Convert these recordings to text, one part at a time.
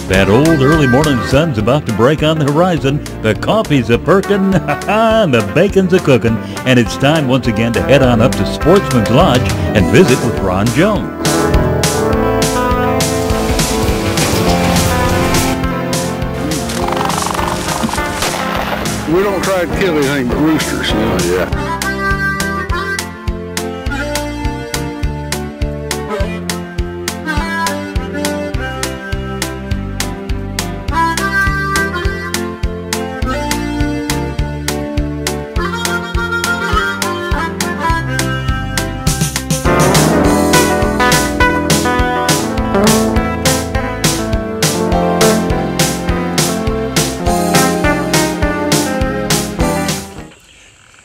That old early morning sun's about to break on the horizon, the coffee's a-perkin', and the bacon's a-cookin', and it's time once again to head on up to Sportsman's Lodge and visit with Ron Jones. We don't try to kill anything but roosters, you know. Yeah.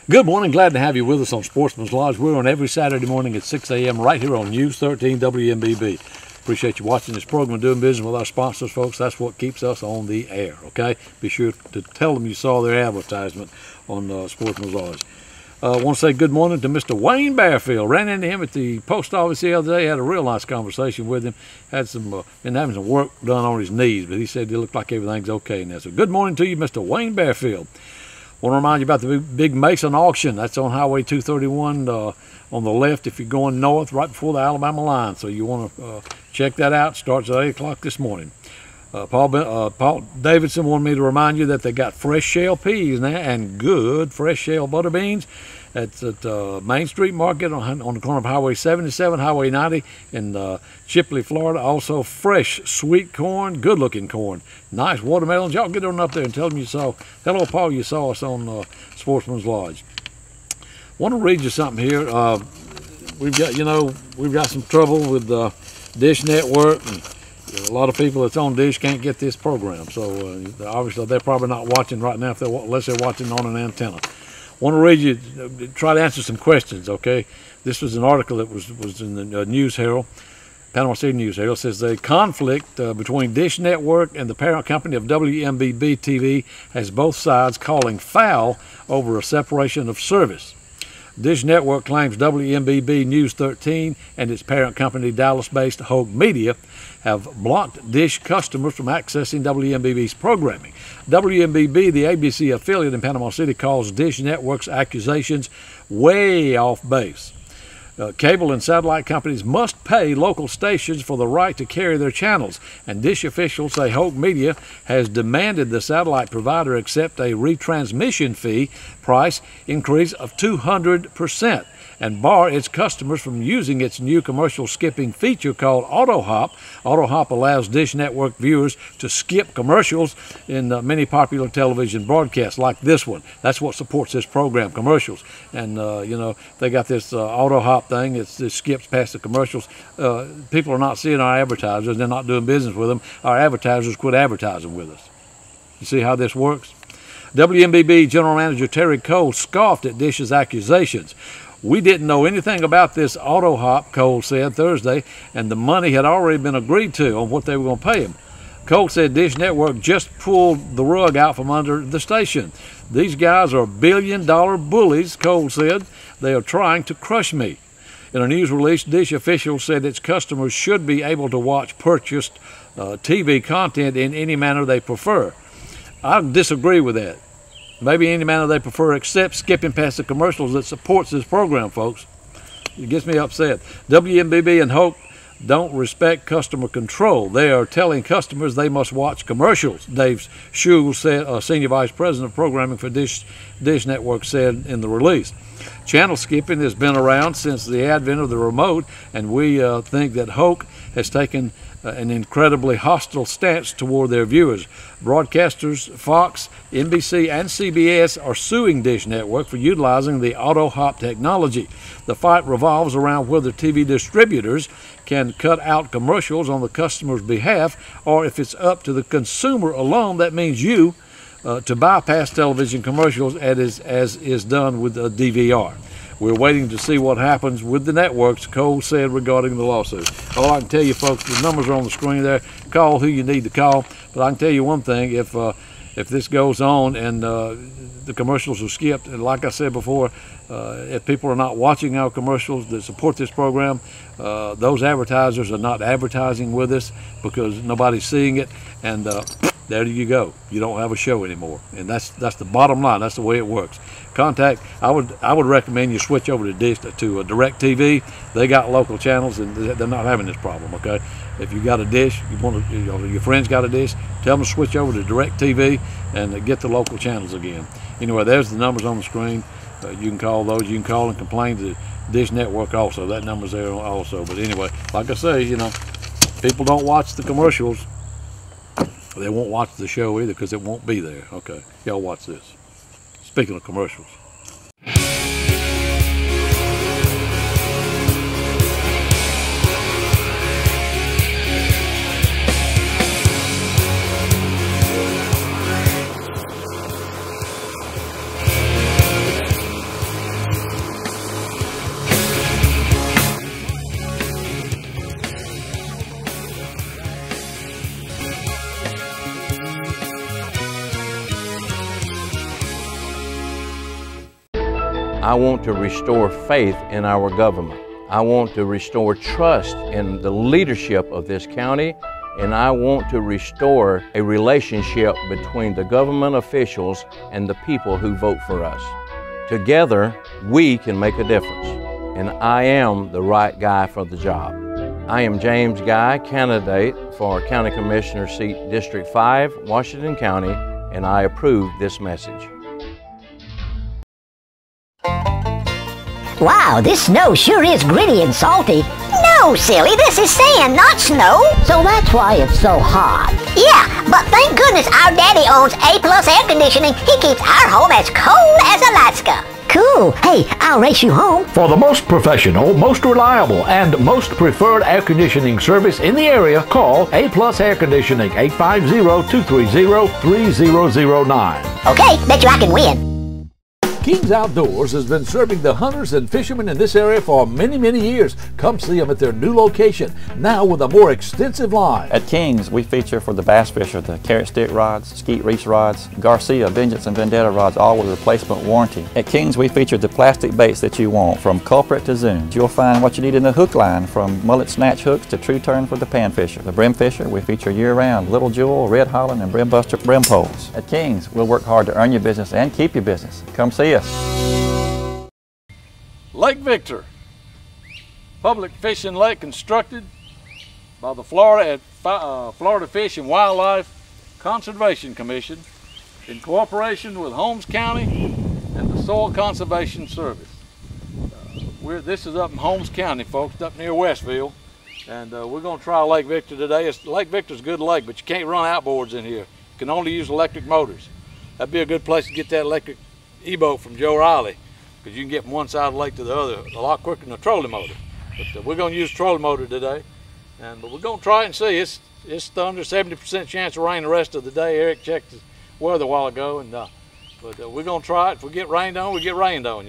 Good morning, glad to have you with us on Sportsman's Lodge. We're on every Saturday morning at 6 a.m. right here on News 13 WMBB. Appreciate you watching this program and doing business with our sponsors, folks. That's what keeps us on the air, okay? Be sure to tell them you saw their advertisement on Sportsman's Lodge. I want to say good morning to Mr. Wayne Bearfield. Ran into him at the post office the other day, had a real nice conversation with him. Had been having some work done on his knees, but he said it looked like everything's okay now. So good morning to you, Mr. Wayne Bearfield. Want to remind you about the big Mason auction. That's on Highway 231 on the left if you're going north, right before the Alabama line. So you want to check that out. Starts at 8 o'clock this morning. Paul Davidson wanted me to remind you that they got fresh shell peas now and good fresh shell butter beans. That's at Main Street Market on the corner of Highway 77, Highway 90 in Chipley, Florida. Also fresh sweet corn, good looking corn. Nice watermelons. Y'all get on up there and tell them you saw. Hello, Paul, you saw us on Sportsman's Lodge. Want to read you something here. We've got some trouble with Dish Network, and a lot of people that's on Dish can't get this program. So obviously they're probably not watching right now unless they're watching on an antenna. Want to read you, try to answer some questions, okay? This was an article that was in the News Herald, Panama City News Herald. It says the conflict between Dish Network and the parent company of WMBB TV has both sides calling foul over a separation of service. Dish Network claims WMBB News 13 and its parent company, Dallas-based Hogue Media, have blocked Dish customers from accessing WMBB's programming. WMBB, the ABC affiliate in Panama City, calls Dish Network's accusations way off base. Cable and satellite companies must pay local stations for the right to carry their channels, and Dish officials say Hogue Media has demanded the satellite provider accept a retransmission fee price increase of 200% and bar its customers from using its new commercial skipping feature called AutoHop. AutoHop allows Dish Network viewers to skip commercials in many popular television broadcasts like this one. That's what supports this program, commercials. And, they got this AutoHop thing. It skips past the commercials. People are not seeing our advertisers. They're not doing business with them. Our advertisers quit advertising with us. You see how this works? WMBB General Manager Terry Cole scoffed at Dish's accusations. We didn't know anything about this AutoHop, Cole said Thursday, and the money had already been agreed to on what they were going to pay him. Cole said Dish Network just pulled the rug out from under the station. These guys are billion-dollar bullies, Cole said. They are trying to crush me. In a news release, Dish officials said its customers should be able to watch purchased TV content in any manner they prefer. I disagree with that. Maybe any manner they prefer except skipping past the commercials that supports this program, folks. It gets me upset. WMBB and Hope don't respect customer control. They are telling customers they must watch commercials, Dave Schul, Senior Vice President of Programming for Dish Network, said in the release. Channel skipping has been around since the advent of the remote, and we think that Hope has taken an incredibly hostile stance toward their viewers. Broadcasters Fox, NBC, and CBS are suing Dish Network for utilizing the AutoHop technology. The fight revolves around whether TV distributors can cut out commercials on the customer's behalf, or if it's up to the consumer alone, that means you, to bypass television commercials as is done with a DVR. We're waiting to see what happens with the networks, Cole said regarding the lawsuit. All I can tell you, folks, the numbers are on the screen there. Call who you need to call. But I can tell you one thing, if if this goes on and the commercials are skipped, and like I said before, if people are not watching our commercials that support this program, those advertisers are not advertising with us because nobody's seeing it, and there you go. You don't have a show anymore, and that's the bottom line. That's the way it works. I would recommend you switch over to DirecTV. They got local channels, and they're not having this problem. Okay, if you got a dish, your friends got a dish, tell them to switch over to DirecTV and get the local channels again. Anyway, there's the numbers on the screen. You can call those. You can call and complain to Dish Network also. That number's there also. But anyway, like I say, people don't watch the commercials. They won't watch the show either because it won't be there. Okay, y'all watch this. Speaking of commercials. I want to restore faith in our government. I want to restore trust in the leadership of this county, and I want to restore a relationship between the government officials and the people who vote for us. Together, we can make a difference, and I am the right guy for the job. I am James Guy, candidate for County Commissioner seat District 5, Washington County, and I approve this message. Wow, this snow sure is gritty and salty. No, silly, this is sand, not snow. So that's why it's so hot. Yeah, but thank goodness our daddy owns A+ air conditioning. He keeps our home as cold as Alaska. Cool. Hey, I'll race you home. For the most professional, most reliable, and most preferred air conditioning service in the area, call A+ Air Conditioning, 850-230-3009. Okay, bet you I can win. King's Outdoors has been serving the hunters and fishermen in this area for many, many years. Come see them at their new location, now with a more extensive line. At King's, we feature for the bass fisher the carrot stick rods, skeet reach rods, Garcia, Vengeance, and Vendetta rods, all with replacement warranty. At King's, we feature the plastic baits that you want, from culprit to zoom. You'll find what you need in the hook line, from mullet snatch hooks to true turn for the pan fisher. The brim fisher, we feature year-round Little Jewel, Red Holland, and Brim Buster brim poles. At King's, we'll work hard to earn your business and keep your business. Come see us. Lake Victor, public fishing lake constructed by the Florida+Fish and Wildlife Conservation Commission in cooperation with Holmes County and the Soil Conservation Service. This is up in Holmes County, folks, up near Westville, and we're going to try Lake Victor today. Lake Victor's a good lake, but you can't run outboards in here. You can only use electric motors. That'd be a good place to get that electric e-boat from Joe Riley, because you can get from one side of the lake to the other a lot quicker than a trolling motor. But we're going to use a trolling motor today, but we're going to try it and see. It's under 70% chance of rain the rest of the day. Eric checked the weather a while ago, but we're going to try it. If we get rained on, we get rained on,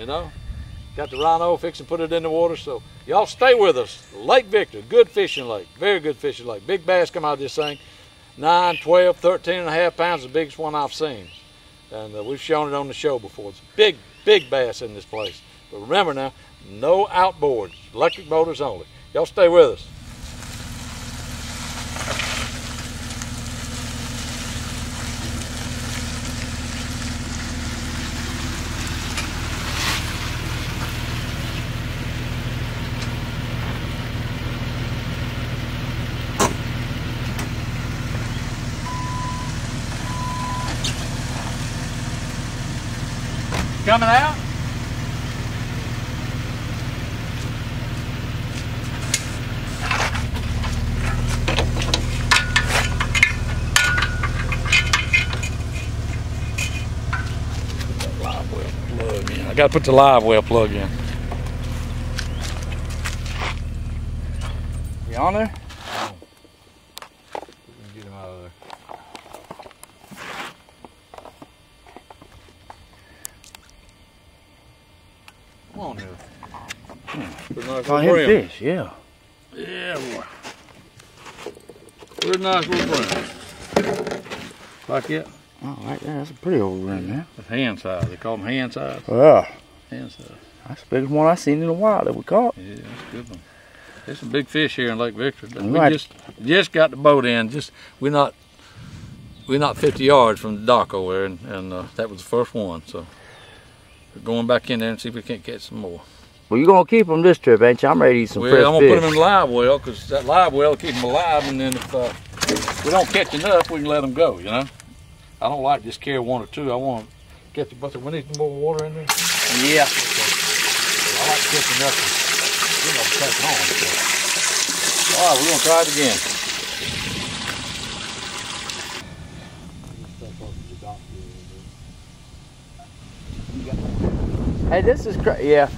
Got the RHINO, fix and put it in the water, so y'all stay with us. Lake Victor, good fishing lake, very good fishing lake. Big bass come out of this thing, 9, 12, 13 and a half pounds, the biggest one I've seen. And we've shown it on the show before. It's big, big bass in this place. But remember now, no outboards, electric motors only. Y'all stay with us. Coming out. Live well plug in. I got to put the live well plug in. You on there? Get him out of there. Come on now. Pretty nice little brim. Fish, yeah. Yeah, boy. Pretty nice little brim. Like it? Oh, right there. That's a pretty old bream, man. That's hand size. They call them hand size. Yeah. Hand size. That's the biggest one I've seen in a while that we caught. Yeah, that's a good one. There's some big fish here in Lake Victor. Right. We just got the boat in. We're not 50 yards from the dock over there, and that was the first one. So we're going back in there and see if we can't catch some more. Well, you're gonna keep them this trip, ain't you? I'm ready to eat some fresh Well, I'm gonna fish. put them in the live well, because that live well will keep them alive, and then if we don't catch enough, we can let them go. You know, I don't like to just carry one or two. I want to catch a bunch. We need more water in there. Yeah. I like to catch enough. You know, catch on. So. All right, we're gonna try it again. Hey, this is crazy. Yeah,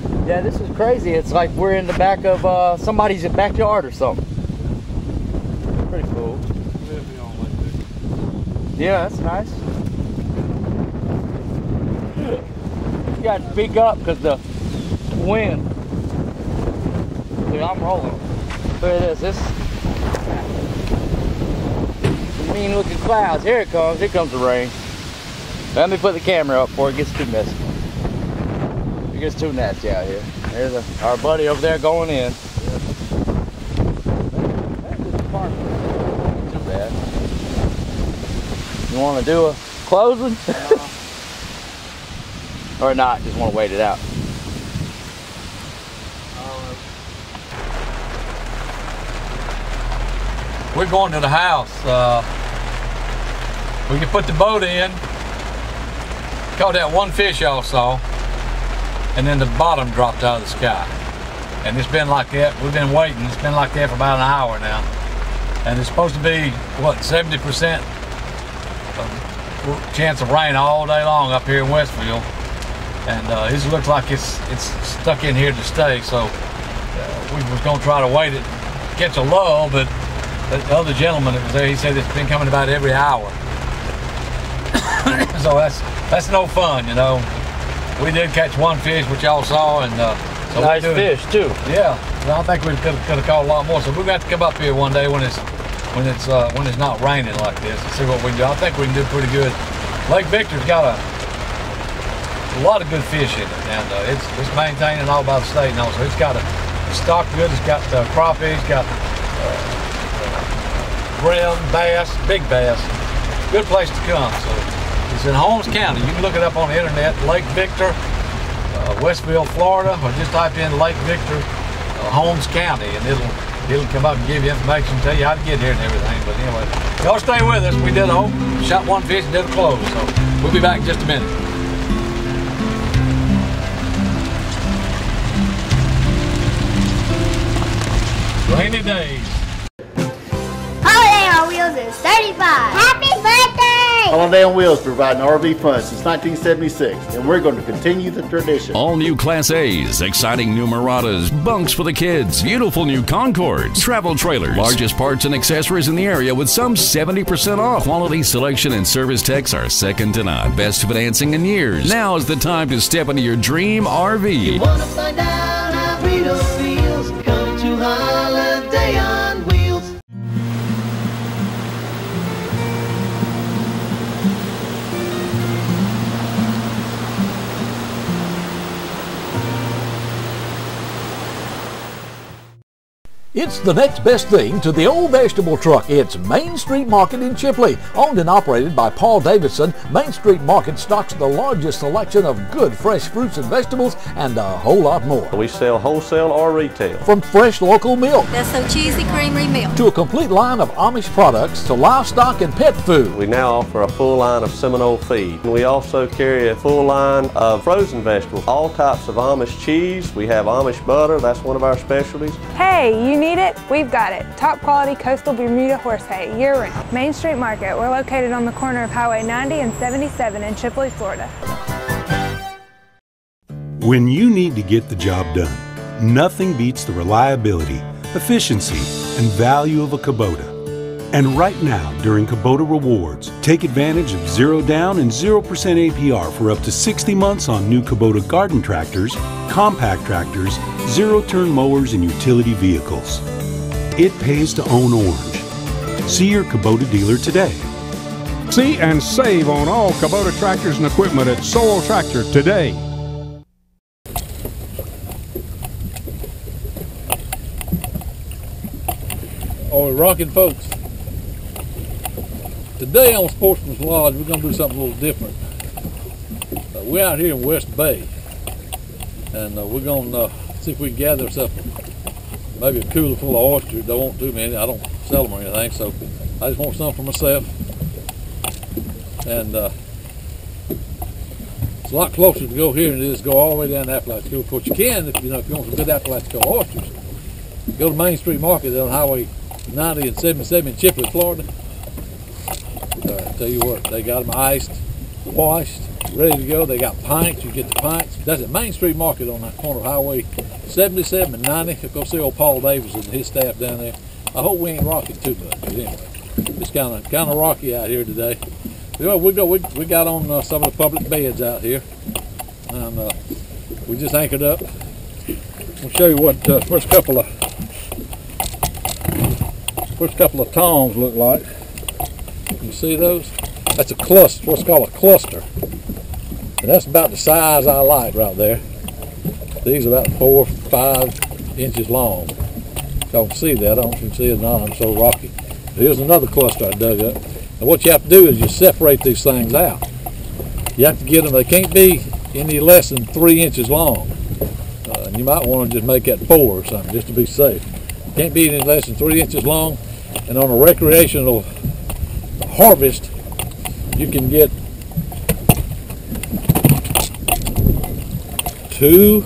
this is crazy. It's like we're in the back of somebody's backyard or something. Pretty cool. Yeah, that's nice. You got to speak up because the wind. Dude, I'm rolling. Look at this. Mean looking clouds. Here it comes. Here comes the rain. Let me put the camera up before it gets too messy. It gets too nasty out here. There's our buddy over there going in. Too bad. You want to do a closing? Or not? Just want to wait it out. We're going to the house. We can put the boat in. Caught that one fish y'all saw. And then the bottom dropped out of the sky. And it's been like that. We've been waiting. It's been like that for about an hour now. And it's supposed to be, what, 70% chance of rain all day long up here in Westfield. And it looks like it's stuck in here to stay. So we was going to try to wait it, catch a lull, but the other gentleman that was there, he said it's been coming about every hour. So that's no fun, you know. We did catch one fish, which y'all saw, and so nice fish too. Yeah, well, I think we could have caught a lot more. So we're going to have to come up here one day when it's not raining like this and see what we can do. I think we can do pretty good. Lake Victor's got a lot of good fish in it, and it's maintaining all by the state now. So it's got it's stocked good. It's got crappie, it's got brim, bass, big bass. Good place to come. So it's in Holmes County. You can look it up on the internet, Lake Victor, Westfield, Florida, or just type in Lake Victor, Holmes County, and it'll come up and give you information, tell you how to get here and everything. But anyway, y'all stay with us. We did shot one fish and did a close. So we'll be back in just a minute. Rainy days. Holiday on Wheels is 35. Happy birthday! Holiday on Wheels providing RV fun since 1976, and we're going to continue the tradition. All new Class A's, exciting new Muratas, bunks for the kids, beautiful new Concords, travel trailers, largest parts and accessories in the area with some 70% off. Quality selection and service techs are second to none. Best financing in years. Now is the time to step into your dream RV. You want to find out how RHINO feels? Come to Holiday on Wheels. It's the next best thing to the old vegetable truck. It's Main Street Market in Chipley. Owned and operated by Paul Davidson, Main Street Market stocks the largest selection of good fresh fruits and vegetables and a whole lot more. We sell wholesale or retail. From fresh local milk. That's so cheesy creamery milk. To a complete line of Amish products to livestock and pet food. We now offer a full line of Seminole feed. We also carry a full line of frozen vegetables. All types of Amish cheese. We have Amish butter. That's one of our specialties. Hey, you need it? We've got it. Top quality coastal Bermuda horse hay, year-round. Main Street Market. We're located on the corner of Highway 90 and 77 in Chipley, Florida. When you need to get the job done, nothing beats the reliability, efficiency, and value of a Kubota. And right now, during Kubota Rewards, take advantage of 0 down and 0% APR for up to 60 months on new Kubota garden tractors, compact tractors, zero-turn mowers, and utility vehicles. It pays to own orange. See your Kubota dealer today. See and save on all Kubota tractors and equipment at Sowell Tractor today. Are we rocking, folks? Today on Sportsman's Lodge, we're going to do something a little different. We're out here in West Bay, and we're going to see if we can gather us up maybe a cooler full of oysters. Don't want too many. I don't sell them or anything, so I just want some for myself. And it's a lot closer to go here than it is to go all the way down to Apalachicola. Of course, you can if you want some good Apalachicola oysters. Go to Main Street Market on Highway 90 and 77 in Chipley, Florida. I tell you what, they got them iced, washed, ready to go. They got pints. You get the pints. That's at Main Street Market on the corner of Highway 77 and 90. Go see old Paul Davis and his staff down there. I hope we ain't rocking too much, but anyway, it's kind of rocky out here today. You know, we got on some of the public beds out here, and we just anchored up. I'll show you what first couple of tongs look like. You see those? That's a cluster, what's called a cluster, and that's about the size I like right there. These are about 4 or 5 inches long. Y'all can see that. I don't know if you can see it or not. I'm so rocky. Here's another cluster I dug up. And what you have to do is you separate these things out. You have to get them, they can't be any less than 3 inches long. And you might want to just make that 4 or something, just to be safe. Can't be any less than 3 inches long. And on a recreational harvest, you can get 2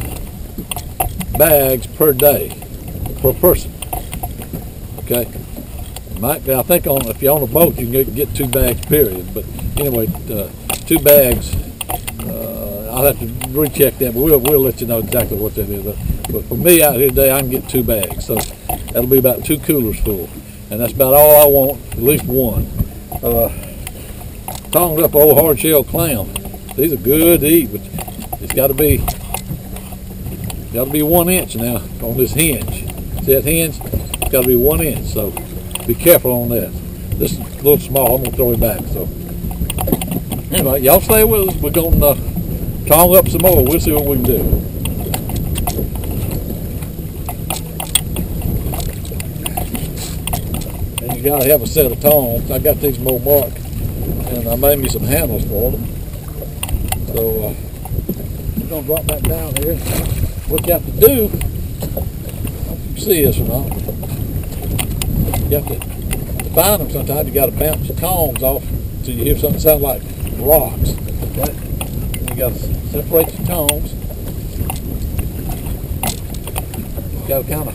bags per day, per person. Okay? I think if you're on a boat, you can get 2 bags, period. But anyway, 2 bags. I'll have to recheck that, but we'll let you know exactly what that is. But for me out here today, I can get 2 bags, so that'll be about 2 coolers full, and that's about all I want. At least one. Tongued up old hard shell clam. These are good to eat, but it's got to be 1 inch now on this hinge. See that hinge? It's got to be 1 inch. So. Be careful on that. This is a little small. I'm going to throw it back. So anyway, y'all stay with us. We're going to tongue up some more. We'll see what we can do. And you got to have a set of tongs. I got these more marked, and I made me some handles for them. So we're going to drop that down here. What you have to do, I don't know if you can see this or not. You have to find them sometimes. You got to bounce your tongs off so you hear something sound like rocks. Okay? You got to separate your tongs. You got to kind of,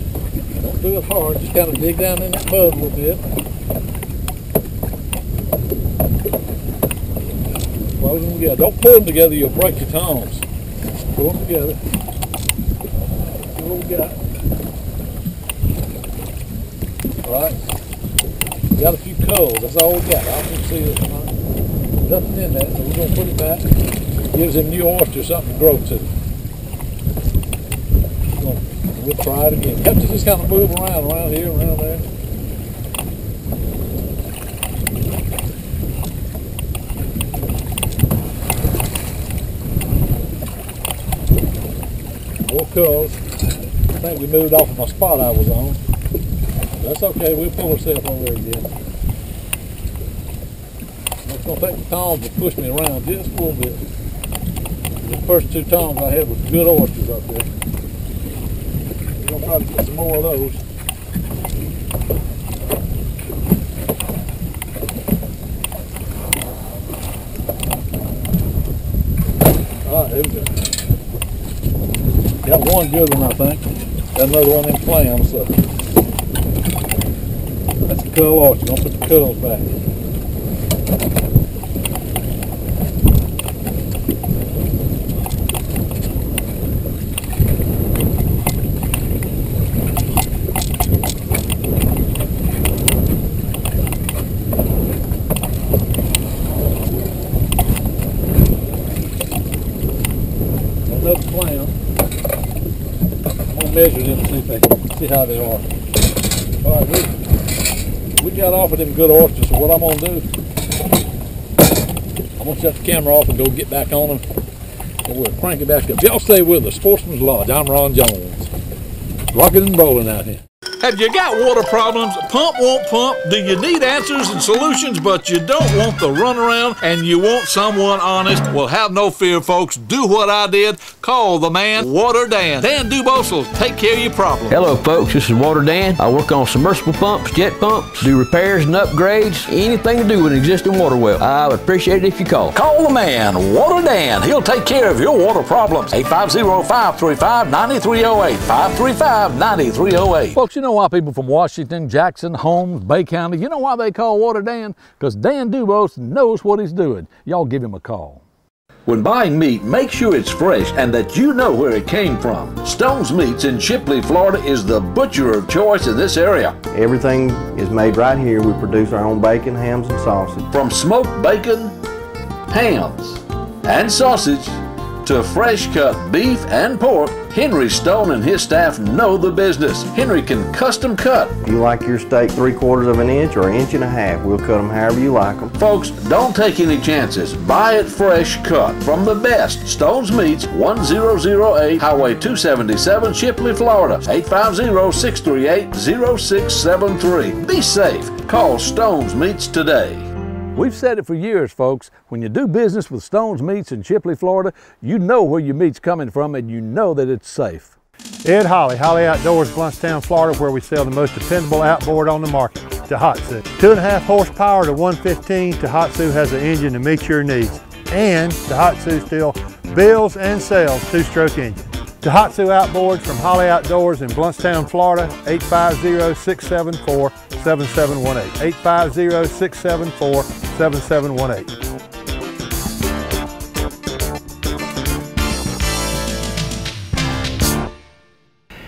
don't do it hard, just kind of dig down in that mud a little bit. Close them together. Don't pull them together, you'll break your tongs. Pull them together. See what we got. Alright, we got a few culls, that's all we got. I don't see this tonight. Nothing in that, so we're going to put it back. Gives them new oysters something to grow to. We'll try it again. Have to just kind of move around here, around there. More culls. I think we moved off of my spot I was on. That's okay, we'll pull ourselves over there again. I'm just going to take the tongs and push me around just a little bit. The first 2 tongs I had was good oysters up there. We're going to try to get some more of those. Alright, here we go. Got one good one, I think. Got another one in clams, so. That's the cull oyster. Don't put the culls back. Another clam. I'm gonna measure them and see how they are. All right, we got off of them good oysters, so what I'm going to do, I'm gonna shut the camera off and go get back on them, and we'll crank it back up. Y'all stay with us. Sportsman's Lodge. I'm Ron Jones. Rocking and rolling out here. Have you got water problems? Pump won't pump? Do you need answers and solutions, but you don't want the runaround and you want someone honest? Well, have no fear, folks. Do what I did. Call the man, Water Dan. Dan Dubose will take care of your problem. Hello, folks. This is Water Dan. I work on submersible pumps, jet pumps, do repairs and upgrades, anything to do with an existing water well. I would appreciate it if you call. Call the man, Water Dan. He'll take care of your water problems. 850-535-9308. 535-9308. Folks, you know why people from Washington, Jackson, Holmes, Bay County, you know why they call Water Dan? Because Dan Dubose knows what he's doing. Y'all give him a call. When buying meat, make sure it's fresh and that you know where it came from. Stone's Meats in Shipley, Florida is the butcher of choice in this area. Everything is made right here. We produce our own bacon, hams, and sausage. From smoked bacon, hams, and sausage to fresh cut beef and pork, Henry Stone and his staff know the business. Henry can custom cut. If you like your steak 3/4 of an inch or 1.5 inches, we'll cut them however you like them. Folks, don't take any chances. Buy it fresh cut from the best. Stone's Meats, 1008 Highway 277, Shipley, Florida. 850-638-0673. Be safe. Call Stone's Meats today. We've said it for years, folks. When you do business with Stone's Meats in Shipley, Florida, you know where your meat's coming from and you know that it's safe. Ed Holly, Holly Outdoors, Blountstown, Florida, where we sell the most dependable outboard on the market, Tohatsu. 2.5 horsepower to 115, Tohatsu has an engine to meet your needs. And Tohatsu still builds and sells 2-stroke engine. Tohatsu Outboards from Holly Outdoors in Blountstown, Florida, 850-674-7718. 850-674-7718.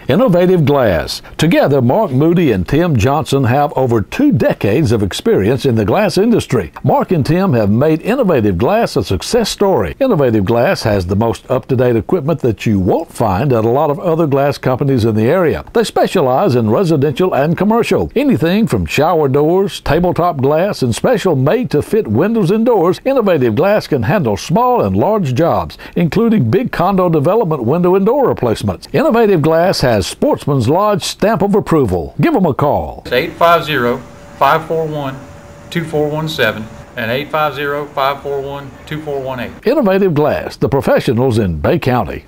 Innovative Glass. Together, Mark Moody and Tim Johnson have over 2 decades of experience in the glass industry. Mark and Tim have made Innovative Glass a success story. Innovative Glass has the most up-to-date equipment that you won't find at a lot of other glass companies in the area. They specialize in residential and commercial. Anything from shower doors, tabletop glass, and special made-to-fit windows and doors, Innovative Glass can handle small and large jobs, including big condo development window and door replacements. Innovative Glass has Sportsman's Lodge stamp of approval. Give them a call. It's 850-541-2417 and 850-541-2418. Innovative Glass, the professionals in Bay County.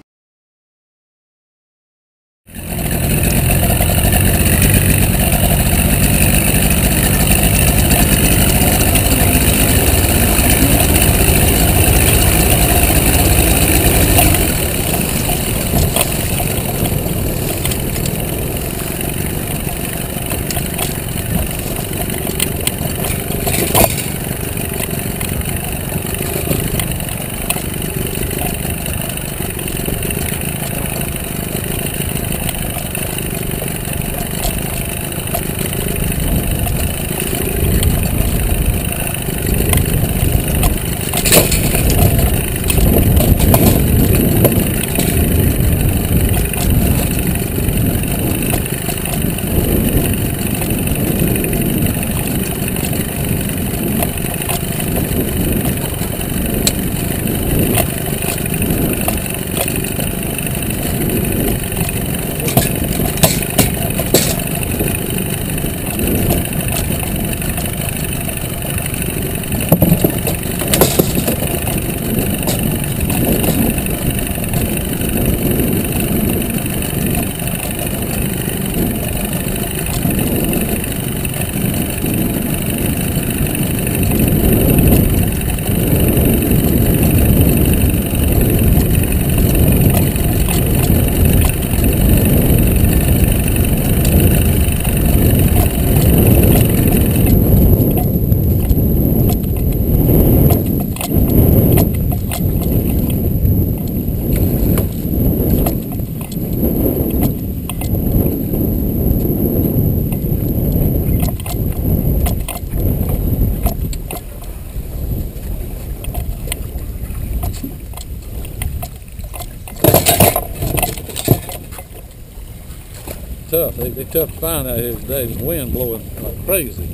Tough. They're tough to find out here today. There's wind blowing like crazy.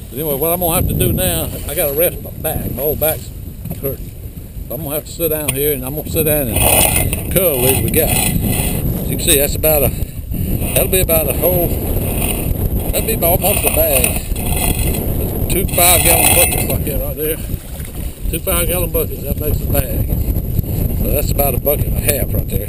But anyway, what I'm gonna have to do now, I gotta rest my back. My whole back's getting hurt. So I'm gonna have to sit down here, and I'm gonna sit down and cull these we got. As you can see, that's about a, that'll be about a whole, that'll be about almost a bag. That's 2 5-gallon buckets like that right there. 2 5-gallon buckets, that makes a bag. So that's about a bucket and a half right there.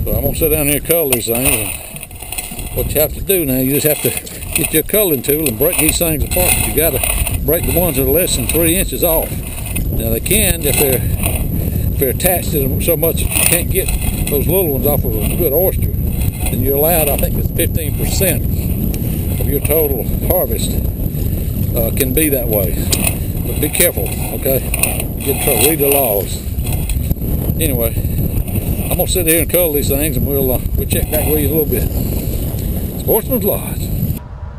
So I'm gonna sit down here and cull these things. And what you have to do now, you just have to get your culling tool and break these things apart. You gotta break the ones that are less than 3 inches off. Now they can, if they're attached to them so much that you can't get those little ones off of a good oyster, then you're allowed, I think it's 15% of your total harvest can be that way. But be careful, okay? You get in trouble. Read the laws. Anyway, I'm gonna sit here and cull these things, and we'll check back with you in a little bit. Sportsman's Lodge.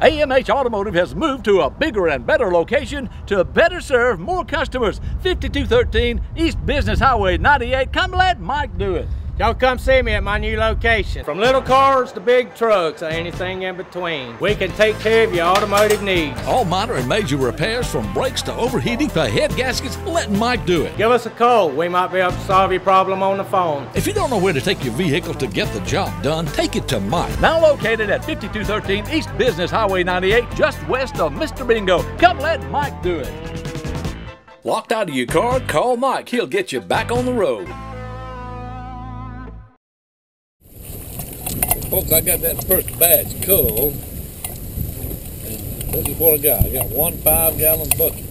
AMH Automotive has moved to a bigger and better location to better serve more customers. 5213 East Business Highway 98. Come let Mike do it. Y'all come see me at my new location. From little cars to big trucks, or anything in between, we can take care of your automotive needs. All minor and major repairs, from brakes to overheating to head gaskets, let Mike do it. Give us a call. We might be able to solve your problem on the phone. If you don't know where to take your vehicle to get the job done, take it to Mike. Now located at 5213 East Business Highway 98, just west of Mr. Bingo. Come let Mike do it. Locked out of your car? Call Mike. He'll get you back on the road. Folks, I got that first batch culled, and this is what I got. I got 1 5-gallon bucket.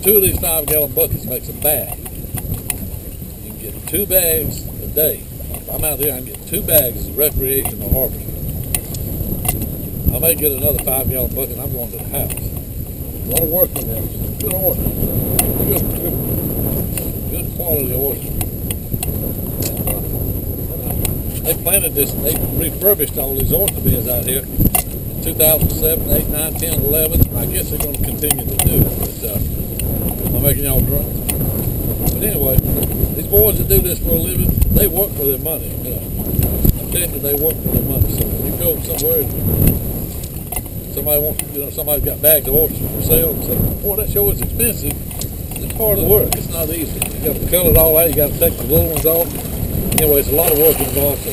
2 of these 5-gallon buckets makes a bag. You can get 2 bags a day. If I'm out there, I can get 2 bags of recreational harvest. I may get another 5-gallon bucket, and I'm going to the house. A lot of work in there. Good oyster. Good quality oyster. They planted this, they refurbished all these oyster beds out here in 2007, 8, 9, 10, 11. I guess they're going to continue to do it, but I'm making y'all drunk. But anyway, these boys that do this for a living, they work for their money. You know, I'm telling you, they work for their money. So if you go somewhere and somebody wants, you know, somebody's got bags of oysters for sale, and say, boy, that sure is expensive. It's part of the work. It's not easy. You got to cull it all out. You got to take the little ones off. Anyway, it's a lot of work involved. So